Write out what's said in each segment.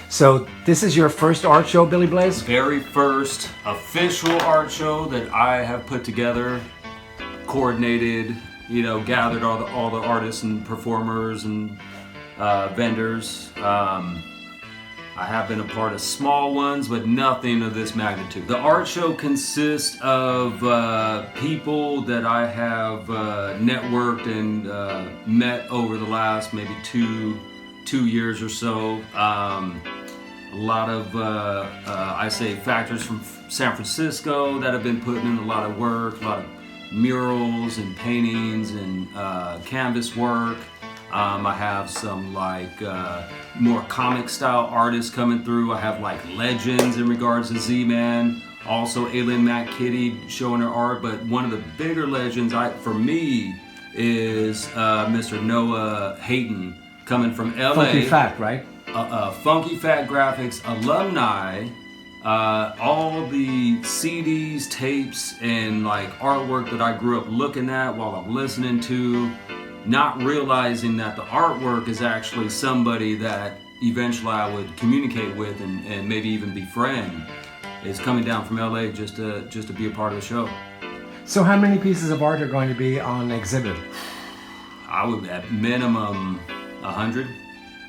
So this is your first art show, Billy Blaze? Very first official art show that I have put together, coordinated, gathered all the artists and performers and vendors. I have been a part of small ones, but nothing of this magnitude. The art show consists of people that I have networked and met over the last maybe two years or so. A lot of, I say, factors from San Francisco that have been putting in a lot of work, a lot of murals and paintings and canvas work. I have some more comic style artists coming through. I have legends in regards to Z-Man. Also Alien Matt Kitty showing her art, but one of the bigger legends for me is Mr. Noah Hayton coming from LA. Funky Fat, right? Funky Fat Graphics alumni. All the CDs, tapes, and artwork that I grew up looking at while I'm listening to, not realizing that the artwork is actually somebody that eventually I would communicate with and maybe even befriend, is coming down from LA just to be a part of the show. So how many pieces of art are going to be on exhibit? I would at minimum 100,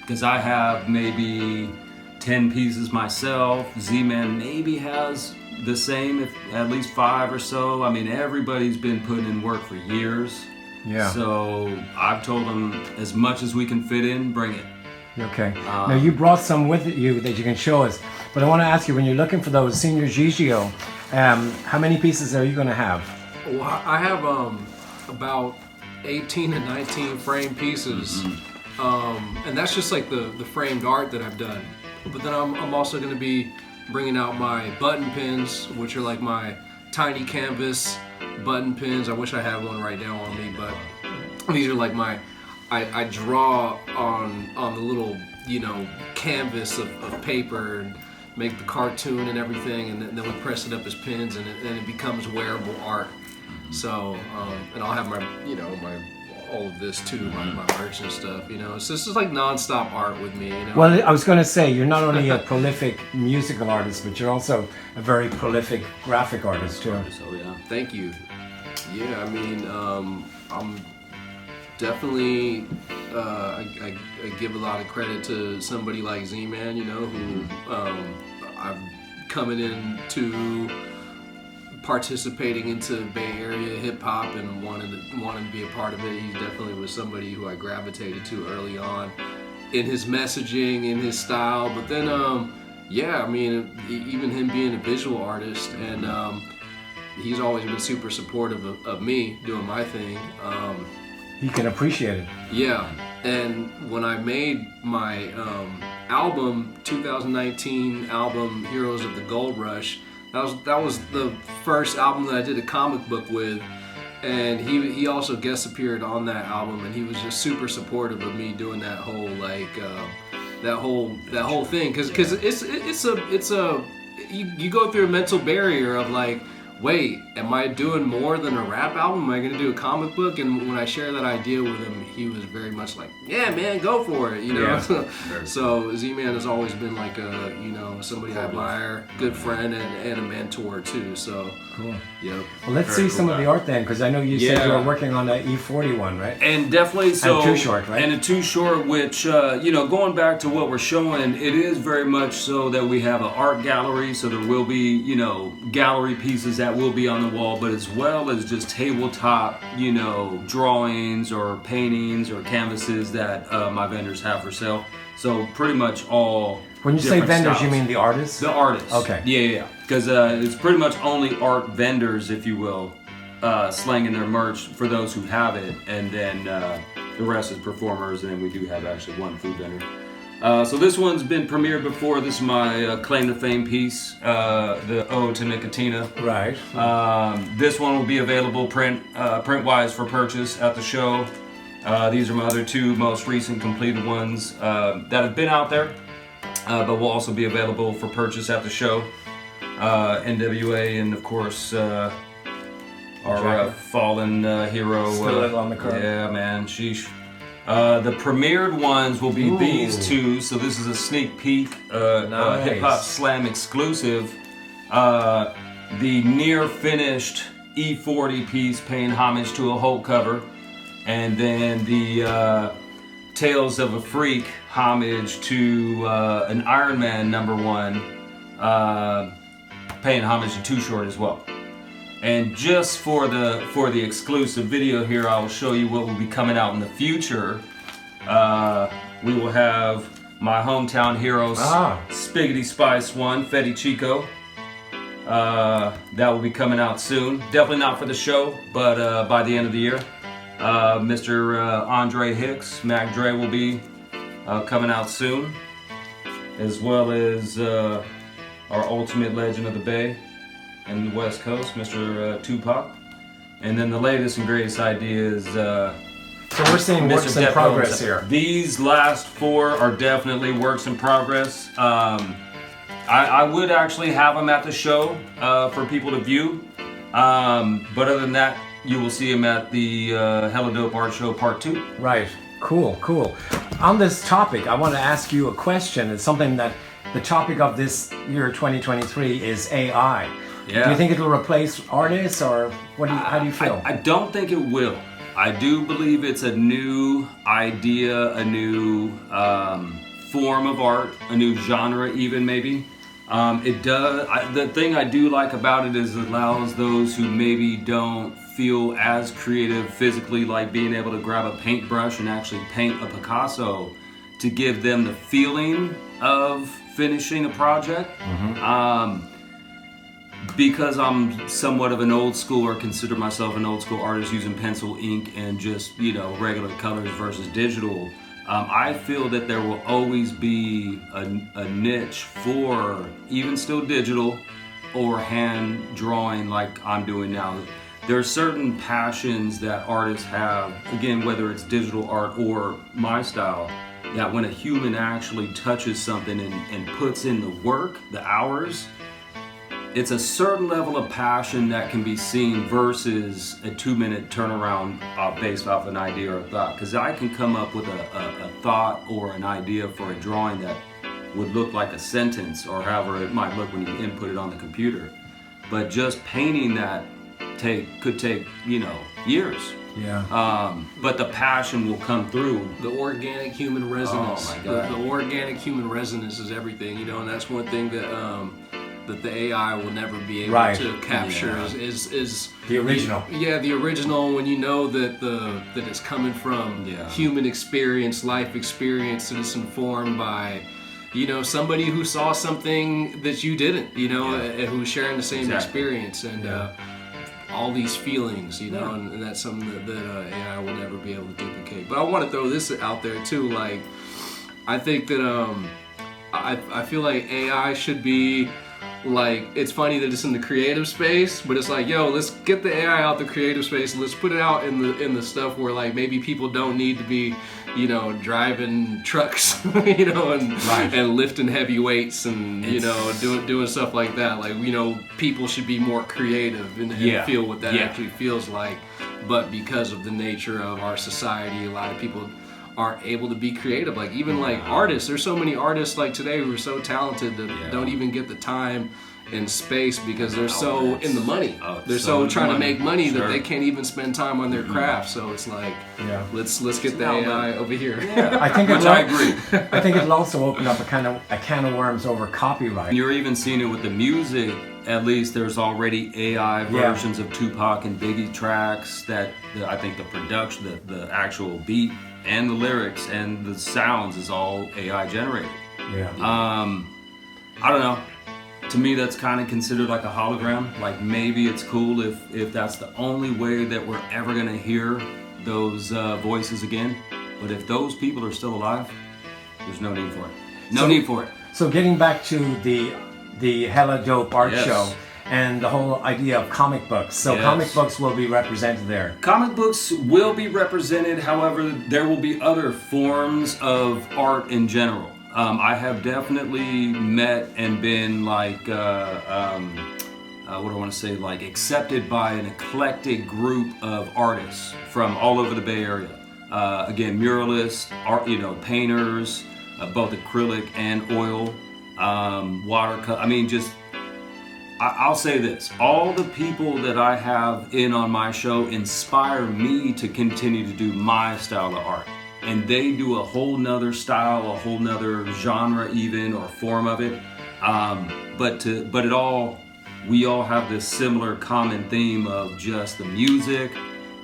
because I have maybe 10 pieces myself. Z-Man maybe has the same, if at least 5 or so. I mean, everybody's been putting in work for years. Yeah. So I've told them as much as we can fit in, bring it. Okay. Now you brought some with you that you can show us, but I want to ask you, when you're looking for those Señor Gigio, how many pieces are you going to have? Well, I have about 18 to 19 framed pieces, and that's just the framed art that I've done. But then I'm also going to be bringing out my button pins, which are my tiny canvas button pins. I wish I had one right now on me, but these are my, I draw on the little canvas of paper and make the cartoon and everything, and then we press it up as pins, and it becomes wearable art. So and I'll have my my all of this too, my merch and stuff. So this is non-stop art with me. Well, I was going to say, you're not only a prolific musical artist, but you're also a very prolific graphic artist too. So yeah. Thank you. Yeah, I mean, I'm definitely, I give a lot of credit to somebody like Z-Man, who I'm coming into participating into Bay Area hip hop and wanting to be a part of it. He definitely was somebody who I gravitated to early on in his messaging, in his style. But then, yeah, I mean, even him being a visual artist, and he's always been super supportive of me doing my thing. He can appreciate it. Yeah, and when I made my album, 2019 album, Heroes of the Gold Rush, that was the first album that I did a comic book with, and he also guest appeared on that album, and he was just super supportive of me doing that whole that whole thing, because it's a you go through a mental barrier of wait, am I doing more than a rap album? Am I going to do a comic book? And when I shared that idea with him, he was very much yeah, man, go for it, Yeah. So Z-Man has always been somebody I admire, good friend, and a mentor too. So cool. Yep. Well, let's see some of the art then, because I know you said you were working on that E40 one, right? And definitely so. And Too Short, right? And a Too Short, which going back to what we're showing, it is very much so that we have an art gallery. So there will be gallery pieces that will be on the wall, but as well as just tabletop drawings or paintings or canvases that my vendors have for sale. So pretty much all. When you say vendors, styles. you mean the artists? The artists. Okay. Yeah. Because it's pretty much only art vendors, if you will, slanging their merch for those who have it, and then the rest is performers, and then we do have actually one food vendor. So this one's been premiered before. This is my claim to fame piece, the Ode to Nicotina. Right. This one will be available print-wise for purchase at the show. These are my other two most recent completed ones that have been out there, but will also be available for purchase at the show. NWA and of course our fallen hero. Still on the curb. Yeah, man. Sheesh. The premiered ones will be Ooh. these two. So this is a sneak peek, Nice. Hip Hop Slam exclusive. The near finished E40 piece paying homage to a Hulk cover, and then the Tales of a Freak homage to an Iron Man #1, paying homage to Too Short as well. And just for the exclusive video here, I will show you what will be coming out in the future. We will have my hometown heroes, Spiggity Spice 1, Fetty Chico. That will be coming out soon. Definitely not for the show, but by the end of the year. Mr. Andre Hicks, Mac Dre, will be coming out soon, as well as our ultimate legend of the Bay and the West Coast, Mr. Tupac. And then the latest and greatest idea is So we're seeing works in progress here. These last 4 are definitely works in progress. I would actually have them at the show for people to view. But other than that, you will see them at the Hella Dope Art Show Part 2. Right. Cool, cool. On this topic, I want to ask you a question. It's something that the topic of this year 2023 is AI. Yeah. Do you think it'll replace artists, or how do you feel? I don't think it will. I do believe it's a new idea, a new form of art, a new genre even maybe. It does. The thing I do like about it is it allows those who maybe don't feel as creative physically, like being able to grab a paintbrush and actually paint a Picasso, to give them the feeling of finishing a project. Because I'm somewhat of an old school, or consider myself an old school artist, using pencil, ink, and just, regular colors versus digital, I feel that there will always be a niche for even still digital or hand drawing like I'm doing now. There are certain passions that artists have, again, whether it's digital art or my style, that when a human actually touches something and puts in the work, the hours, it's a certain level of passion that can be seen versus a 2-minute turnaround based off an idea or a thought. Because I can come up with a thought or an idea for a drawing that would look like a sentence, or however it might look when you input it on the computer. But just painting that could take years. Yeah. But the passion will come through. The organic human resonance. Oh my God. The organic human resonance is everything, and that's one thing that the AI will never be able to capture is the original. The original, when you know that it's coming from human experience, life experience, and it's informed by somebody who saw something that you didn't, who's sharing the same experience, and all these feelings, and that's something that AI will never be able to duplicate. But I want to throw this out there too. Like, I think that I feel like AI should be, like, it's funny that it's in the creative space, but it's like, let's get the AI out the creative space and let's put it out in the stuff where, like, maybe people don't need to be, driving trucks, and lifting heavy weights and doing stuff like that. Like, people should be more creative and feel what that actually feels like. But because of the nature of our society, a lot of people aren't able to be creative. Like, even like artists, there's so many artists like today who are so talented that don't even get the time and space because they're so in the money. They're so trying to make money that they can't even spend time on their craft. So it's like, let's get the AI over here. I think I agree. I think it'll also open up a can of worms over copyright. You're even seeing it with the music. At least there's already AI versions of Tupac and Biggie tracks that I think the production, the actual beat and the lyrics and the sounds is all AI generated. I don't know. To me, that's kind of considered like a hologram. Like, maybe it's cool if that's the only way that we're ever gonna hear those voices again. But if those people are still alive, there's no need for it. No need for it. So getting back to the Hella Dope Art Show and the whole idea of comic books. So comic books will be represented there. Comic books will be represented. However, there will be other forms of art in general. I have definitely met and been like, what do I want to say, like accepted by an eclectic group of artists from all over the Bay Area. again, muralists, art, painters, both acrylic and oil, watercolor. I mean, just I'll say this: all the people that I have in on my show inspire me to continue to do my style of art. And they do a whole nother style, a whole nother genre even, or form of it. We all have this similar common theme of just the music,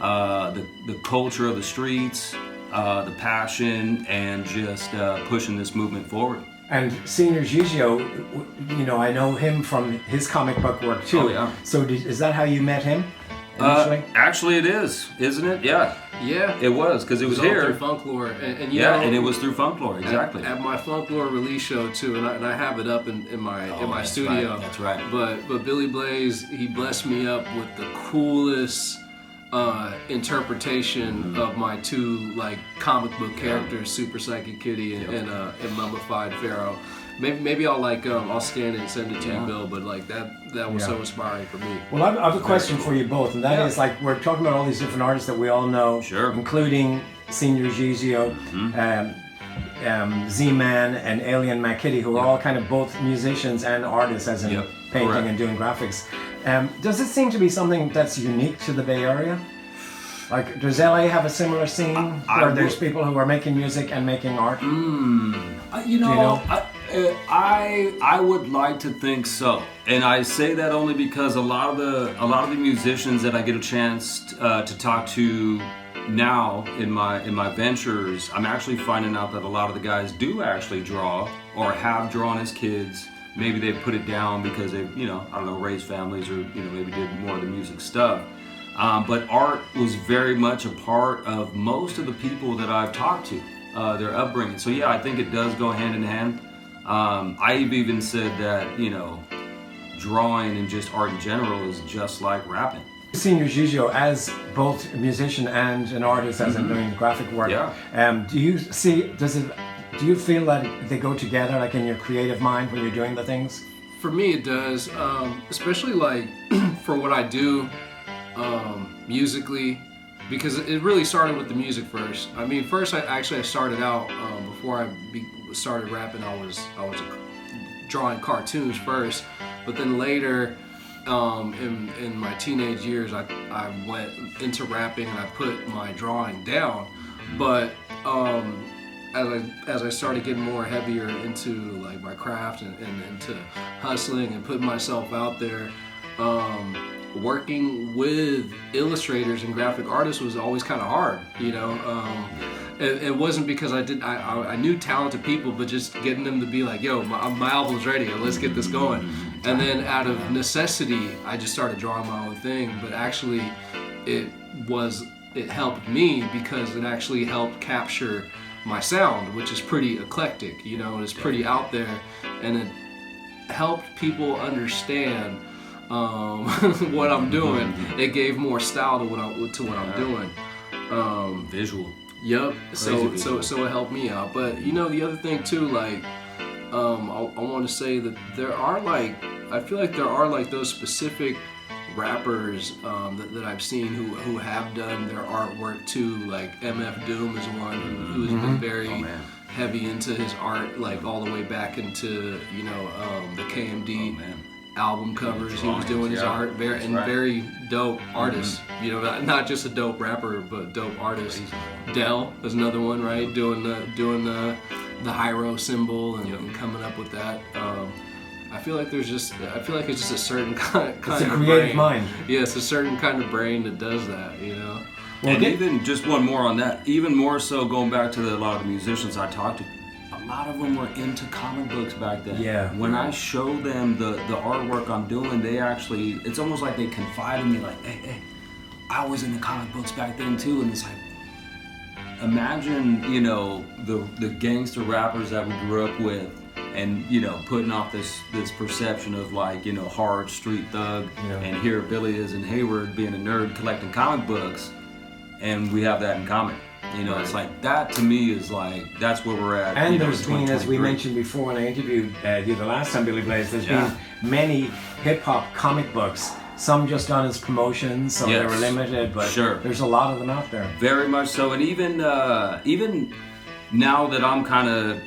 the culture of the streets, the passion, and just pushing this movement forward. And Señor Gigio, I know him from his comic book work too. Oh, yeah. So is that how you met him initially? Actually, it is, isn't it? Yeah. Yeah. It was, because it was all here. through Funklore. And And it was through Funklore, exactly. At my Funklore release show too, and I have it up in my studio. Right, that's right. But Billy Blaze, he blessed me up with the coolest interpretation of my two comic book characters, Super Psychic Kitty and Mummified Pharaoh. Maybe I'll scan it and send it to you, Bill. But that was so inspiring for me. Well, I have a question for you both, and that is we're talking about all these different artists that we all know, including Señor Gigio, Z-Man, and Alien Mac Kitty, who are all kind of both musicians and artists, as in painting and doing graphics. Does it seem to be something that's unique to the Bay Area? Does LA have a similar scene where there's people who are making music and making art? I would like to think so, and I say that only because a lot of the musicians that I get a chance to talk to now in my ventures, I'm actually finding out that a lot of the guys do actually draw or have drawn as kids. Maybe they put it down because they, raised families, or maybe did more of the music stuff. But art was very much a part of most of the people that I've talked to, their upbringing. So yeah, I think it does go hand in hand. I've even said that, drawing and just art in general is just like rapping. Señor Gigio, as both a musician and an artist, as in doing graphic work, do you feel that they go together, in your creative mind when you're doing the things? For me, it does, especially for what I do musically, because it really started with the music first. I mean, first I started out before I started rapping. I was drawing cartoons first, but then later, in my teenage years, I went into rapping and I put my drawing down. But as I started getting more heavier into my craft and into hustling and putting myself out there, working with illustrators and graphic artists was always kind of hard, It wasn't because I knew talented people, but just getting them to be yo, my album's ready, let's get this going. And then out of necessity, I just started drawing my own thing. But actually, it helped me because it actually helped capture my sound, which is pretty eclectic, it's pretty out there, and it helped people understand what I'm doing. It gave more style to what I'm doing. Visual. Yep. So it helped me out. But the other thing too, I want to say that there are I feel like there are those specific rappers that I've seen who have done their artwork too. MF Doom is one who's been very heavy into his art, all the way back into the KMD album covers. He was doing his art, very dope artist. Not just a dope rapper, but dope artist. Dell is another one, right? Doing the Hyro symbol and coming up with that. I feel like it's just a certain kind of it's a creative brain. mind. Yeah, it's a certain kind of brain that does that. Well, and even just one more on that. Even more so, going back to a lot of the musicians I talked to. A lot of them were into comic books back then. Yeah. When I show them the artwork I'm doing, they actually, it's almost like they confide in me, hey, I was into comic books back then too. And it's imagine, the gangster rappers that we grew up with, and putting off this perception of hard street thug, and here Billy is in Hayward being a nerd collecting comic books, and we have that in common. It's that to me is that's where we're at. And there's been, as we mentioned before when I interviewed you the last time, Billy Blaze, there's been many hip-hop comic books some just done as promotions, so they were limited, but there's a lot of them out there. Very much so, and even now that I'm kind of,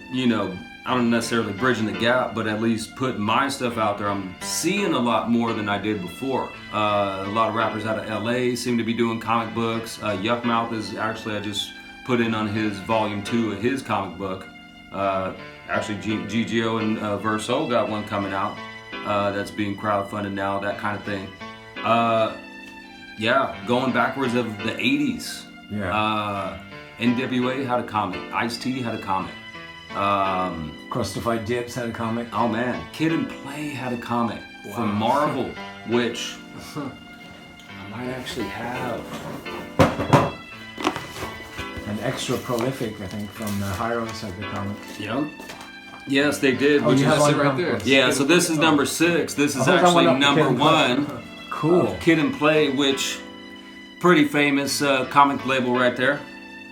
I don't necessarily bridging the gap, but at least putting my stuff out there, I'm seeing a lot more than I did before. A lot of rappers out of LA seem to be doing comic books. Yuckmouth is actually, I just put in on his volume 2 of his comic book. Actually, Gigio and Verso got one coming out that's being crowdfunded now, that kind of thing. Going backwards of the 80s. NWA had a comic. Ice-T had a comic. Crustified Dips had a comic. Oh man, Kid and Play had a comic from Marvel, which I might actually have. And Extra Prolific, I think, from the Hyros had the comic. Yep. Yes, they did. Oh, which you have one right there. Yeah, so this is number 6. This is actually number 1. Cool. Kid and Play, which pretty famous comic label right there.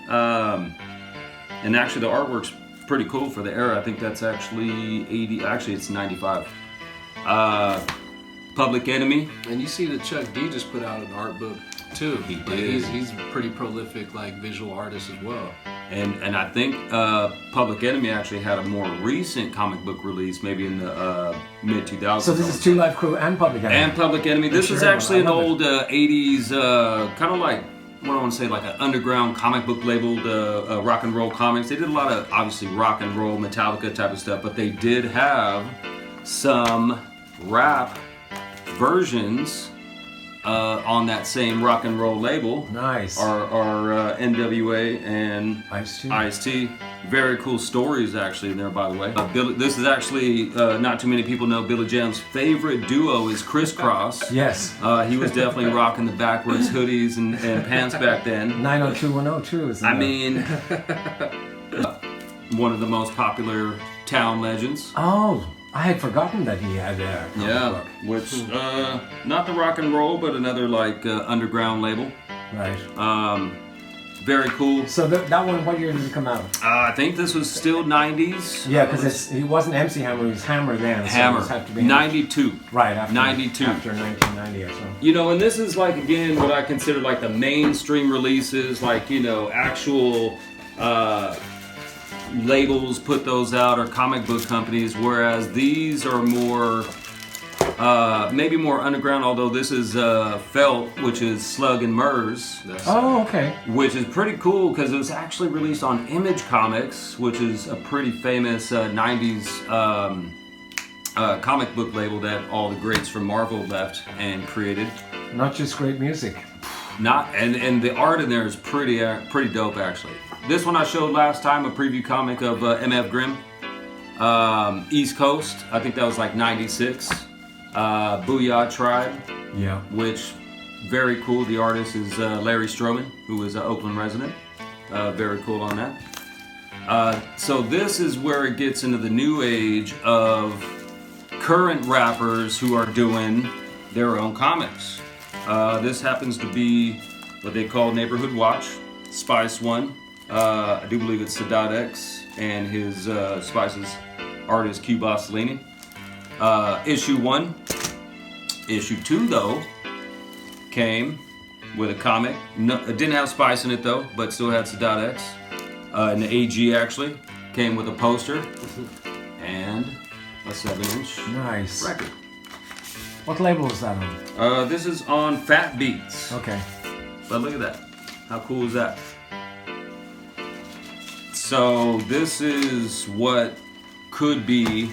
And actually the artwork's pretty cool for the era. I think that's actually 80. Actually, it's 95. Public Enemy. And you see that Chuck D just put out an art book too. He Like, did. he's a pretty prolific visual artist as well. And I think Public Enemy actually had a more recent comic book release, maybe in the mid 2000s. So this is Two Live Crew and Public Enemy. And Public Enemy. This is actually an old 80s, kind of like, what I want to say, like an underground comic book labeled rock and roll comics. They did a lot of, obviously, rock and roll, Metallica type of stuff, but they did have some rap versions on that same rock and roll label. Nice. Are NWA and Ice-T. Ice-T. Very cool stories actually in there, by the way. This is actually, not too many people know, Billy Jam's favorite duo is Criss Cross. Yes. He was definitely rocking the backwards hoodies and pants back then. 90210 is I mean, one of the most popular town legends. Oh, I had forgotten that he had a comic book. Which, not the rock and roll, but another underground label. Right. Very cool. So that one, what year did it come out? I think this was still 90s. Yeah, because he wasn't MC Hammer, he was Hammer then. Hammer. So it had to be 92. Right, after 92. After 1990 or so. And this is again, what I consider the mainstream releases, actual labels put those out, or comic book companies, whereas these are more, maybe more underground, although this is Felt, which is Slug and Murs. Oh, okay. Which is pretty cool because it was actually released on Image Comics, which is a pretty famous 90s comic book label that all the greats from Marvel left and created. Not just great music. And the art in there is pretty dope actually. This one I showed last time, a preview comic of MF Grimm. East Coast, I think that was 96. Booyah Tribe. Yeah. Which, very cool. The artist is Larry Stroman, who is an Oakland resident. Very cool on that. So this is where it gets into the new age of current rappers who are doing their own comics. This happens to be what they call Neighborhood Watch, Spice One. I do believe it's Sadat X and his Spice's artist Q Bossellini. Issue 1. Issue 2 though came with a comic. It didn't have Spice in it though, but still had Sadat X. And the AG actually came with a poster and a 7-inch Nice. record. What label is that on? This is on Fat Beats. Okay. But look at that. How cool is that? So this is what could be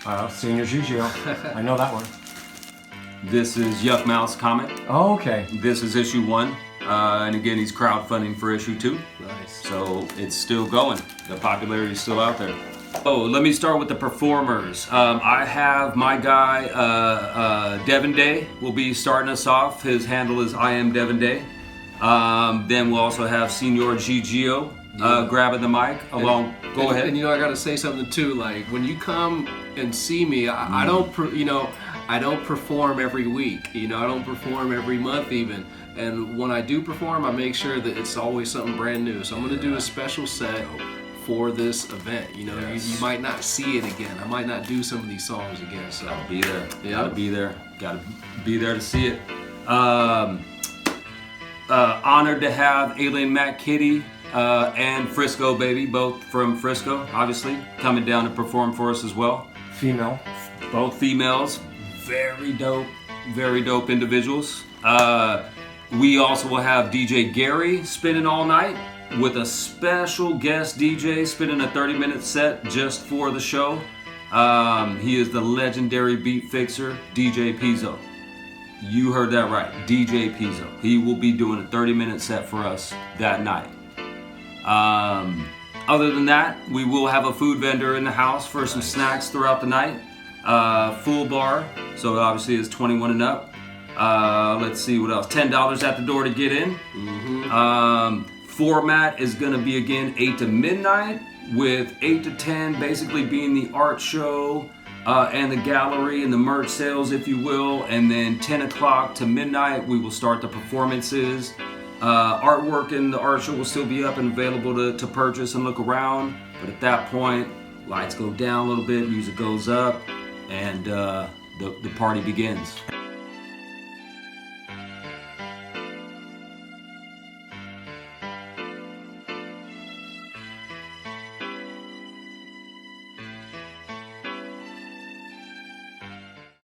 Señor Gigio. I know that one. This is Yuckmouth's comic. Oh, okay. This is issue 1. And again, he's crowdfunding for issue 2. Nice. So it's still going. The popularity is still out there. Oh, let me start with the performers. I have my guy, Devin Day, will be starting us off. His handle is I am Devin Day. Then we'll also have Señor Gigio grabbing the mic along. Go ahead. And I gotta say something too. When you come and see me, I don't perform every week. I don't perform every month even. And when I do perform, I make sure that it's always something brand new. So I'm gonna do a special set for this event. You know, you might not see it again. I might not do some of these songs again. So Gotta be there. Yeah. Gotta be there. Gotta be there to see it. Honored to have Alien Matt Kitty and Frisco Baby, both from Frisco, obviously, coming down to perform for us as well. Female. Both females, very dope individuals. We also will have DJ Gary spinning all night with a special guest DJ spinning a 30-minute set just for the show. He is the legendary beat fixer, DJ Pizzo. You heard that right, DJ Pizzo. He will be doing a 30-minute set for us that night. Other than that, we will have a food vendor in the house for some snacks throughout the night. Full bar, so obviously it's 21 and up. Let's see what else. $10 at the door to get in. Format is going to be again 8 to midnight, with 8 to 10 basically being the art show and the gallery and the merch sales, if you will. And then 10 o'clock to midnight, we will start the performances. Artwork in the art show will still be up and available to purchase and look around. But at that point, lights go down a little bit, music goes up, and the party begins.